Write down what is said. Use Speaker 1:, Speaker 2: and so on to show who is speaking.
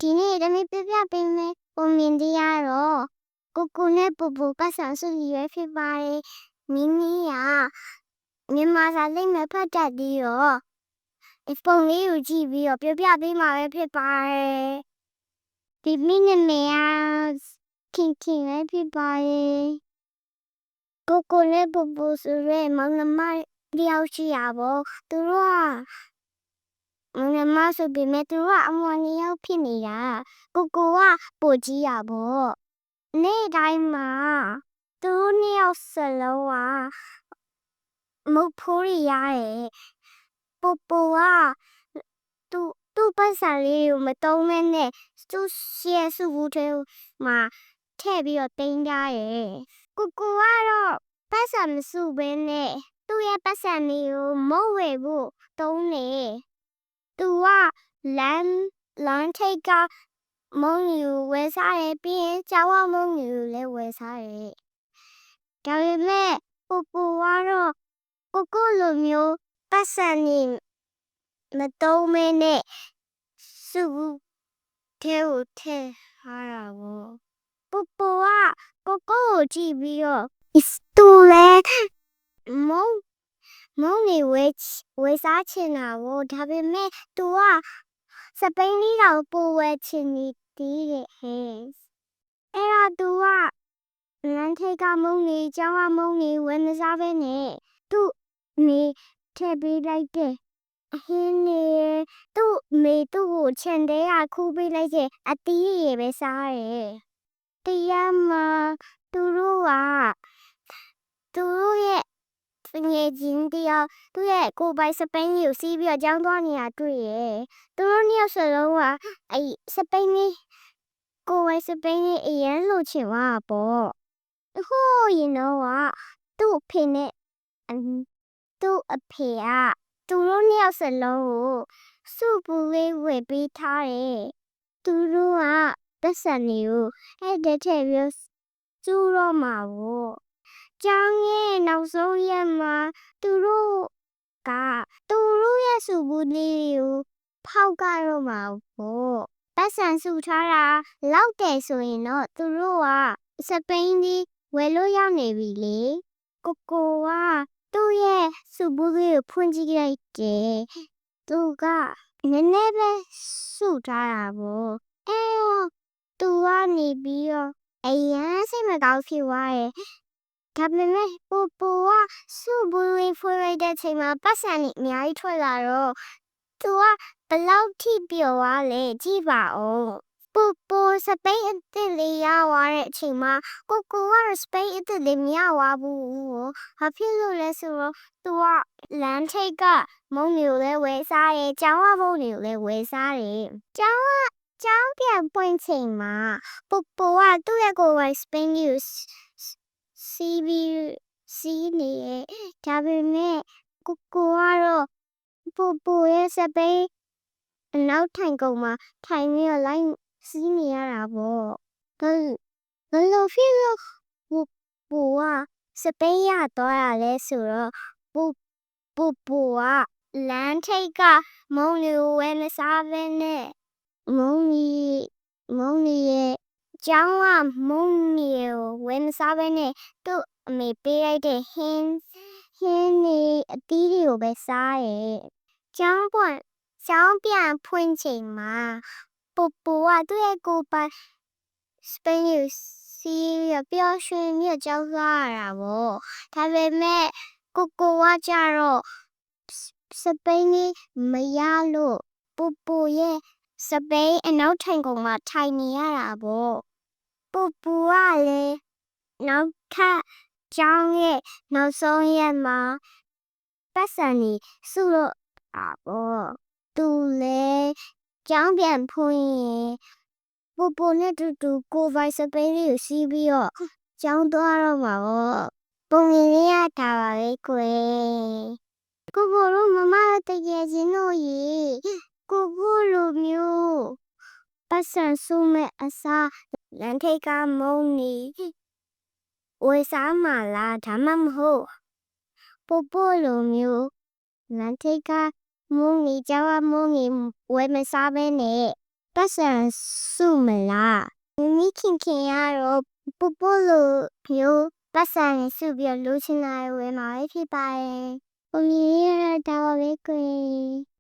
Speaker 1: ဒီနေ့တမီးပြပြပေးမယ်ပုံမြင်တရားတော့ကိုကိုနဲ့ပူပူပတ်စံစုရွယ်ဖြစ်ပါတယ်မိမိကမြန်မာစာလိမ့်မဲ့ဖတ်တတ်ပြီးတော့ပုံလေးကိုကြည့်ပြီးတော့ပြပြပေးမှာပဲဖြစ်ပါတယ်ဒီမိနစ်မေခင်ပဲဖြစ်ပါတယ်ကိုကိုနဲ့ပူပူဆိုရဲမောင်နှမတယောက်ရှိရပေါ့သူတို့ကမောင်နှမဆိုပေမဲ့သူတို့ကအမွှာ2ယောက်ဖြစ်နေတာကိုကိုကပိုကြီးရပေါ့နေ့တိုင်းမှာသူတို့2ယောက်စလုံးကမုတ်ဖိုးရရတယ်ပူပူကသူ့ပတ်စံလေးကိုမတုံးမဲနဲ့သူ့ရဲ့စုဘူးထဲမှာထည့်ပြီးတော့တင်းကြတယ်ကိုကိုကတော့ပတ်စံမစုဘဲနဲ့သူ့ရဲ့ပတ်စံလေးကိုမုတ်ဝဲဖို့တုံးနေသူကလမ်းထိပ်ကမုံယူဝဲစားတယ်ပြီးရင်ကျောင်းဝမုံယူလည်းဝဲစားတယ်ဒါပေမဲ့ပူပူကတော့ကိုလိုမျိုးပတ်စံနေမတုံးမဲနဲ့စုဘူးထဲကိုထည့်ထားတာပေါ့ပူပူကကိုကြည့်ပြီးတော့သူလည်းမုံနေဝဲစားချင်တာပေါ့ဒါပေမဲ့သူကစပိန်လေးတော့ပိုဝဲချင်နေသေးတယ်ဟဲ့အဲ့တော့သူကလမ်းထိပ်ကမုံနေကျောင်းကမုံနေဝဲမစားဘဲနဲ့သူ့မိထည့်ပေးလိုက်တယ်အဟင်းနေသူ့ကိုခြံထဲကခူးပေးလိုက်တဲ့အတီးရပဲစားတယ်တရားမှာသူတို့ရဲ့ငယ်ချင်းတယောက်သူ့ရဲ့ကိုပိုင်စပိန်ကြီးကိုစီးပြီးတော့ကျောင်းသွားနေတာတွေ့ရသူတို့2ယောက်စလုံးကအဲ့စပိန်ကြီးကိုပိုင်စပိန်ကြီးအရင်လိုချင်သွားပေါ့ဟိုးရင်တော့သူ့အဖေနဲ့သူ့အဖေကသူတို့2ယောက်စလုံးကိုစုပူလေးဝယ်ပေးထားတယ်သူတို့ကပတ်စံတွေကိုအဲ့တဲ့ထည့်ပြီးကျူးတော့မှာပေါ့ကျောင်းရဲ့နောက်ဆုံးရက်မှာသူတို့ရဲ့စုဘူးလေးကိုဖောက်ကြတော့မှာပေါ့ပတ်စံစုထားတာလောက်တယ်ဆိုရင်တော့သူတို့ကစပိန်ကြီးဝယ်လို့ရောက်နေပြီလေကိုကသူ့ရဲ့စုဘူးလေးကိုဖွင့်ကြည့်လိုက်တယ်သူကနည်းနည်းပဲစုထားတာပေါ့အဲ့တော့သူကနေပြီးတော့အရန်စိတ်မကောင်းဖြစ်သွားတယ်ဒါပေမဲ့ပူကစုဘူးလေးဖွင့်လိုက်တဲ့အချိန်မှာပတ်စံကြီးအများကြီးထွက်လာတော့သူကဘလောက်ထိပျော်သွားလဲကြည့်ပါဦးပူစပိန်အစ်စ်လေးရသွားတဲ့အချိန်မှာကိုကတော့စပိန်အစ်စ်လေးမရသွားဘူးဘာဖြစ်လို့လဲဆိုတော့သူကလမ်းထိပ်ကမုံမျိုးလည်းဝဲစားတယ်ကျောင်းကမုံမျိုးလည်းဝဲစားတယ်ကျောင်းပြန်ပွင့်ချိန်မှာပူကသူ့ရဲ့ကိုယ်ပိုင်စပိန်ကြီးကိုစီးနေဒါပေမဲ့ကိုကတော့ပူရဲ့စပိန်အနောက်ထိုင်ကုန်မှာထိုင်ပြီးတော့လိုက်စီးနေရတာပေါ့ဘယ်လိုဖြစ်လို့ပူကစပိန်ရသွားရလဲဆိုတော့ပူကလမ်းထိပ်ကမုံတွေကိုဝဲမစားဘဲနဲ့မုံကြီးရဲ့ကျောင်းကမုံကြီးကိုဝဲမစားဘဲနဲ့သူ့အမေပေးလိုက်တဲ့ဟင်းနေအတီးတွေကိုပဲစားတယ်ကျောင်းပြန်ဖွင့်ချိန်မှာပူကသူ့ရဲ့ကိုယ်ပိုင်စပိန်ကိုစီးပြီးပျော်ရွှင်ပြီးကျောင်းသွားရတာပေါ့ဒါပေမဲ့ကိုကကြတော့စပိန်ကြီးမရလို့ပူရဲ့စပိန်အနောက်ထိုင်ကုန်မှာထိုင်နေရတာပေါ့ပူကလည်းနောက်ထပ်ကျောင်းရဲ့နောက်ဆုံးရက်မှာပတ်စံကြီးစုလို့ပေါ့သူလည်းကျောင်းပြန်ဖွင့်ရင်ပူနဲ့တူကိုပိုင်စပိန်လေးကိုစီးပြီးတော့ကျောင်းသွားတော့မှာပေါ့ပုံမြင်လေးရတာပါပဲကွယ်ကိုတို့မမတကယ်ချင်းတို့ရေကိုလိုမျိုးပတ်စံစုမဲ့အစားလမ်းထိပ်ကမုံနေဝယ်စားမှာလားဒါမှမဟုတ်ပူလိုမျိုးလမ်းထိပ်ကမုံနေကျောင်းကမုံနေဝယ်မစားဘဲနဲ့ ပတ်စံစုမလားမိခင်ကတော့ပူပူလိုမျိုးပတ်စံစုပြီးတော့လိုချင်တာဝယ်မှာပဲဖြစ်ပါတယ်။ကိုမြင်ရတာပါပဲကွယ်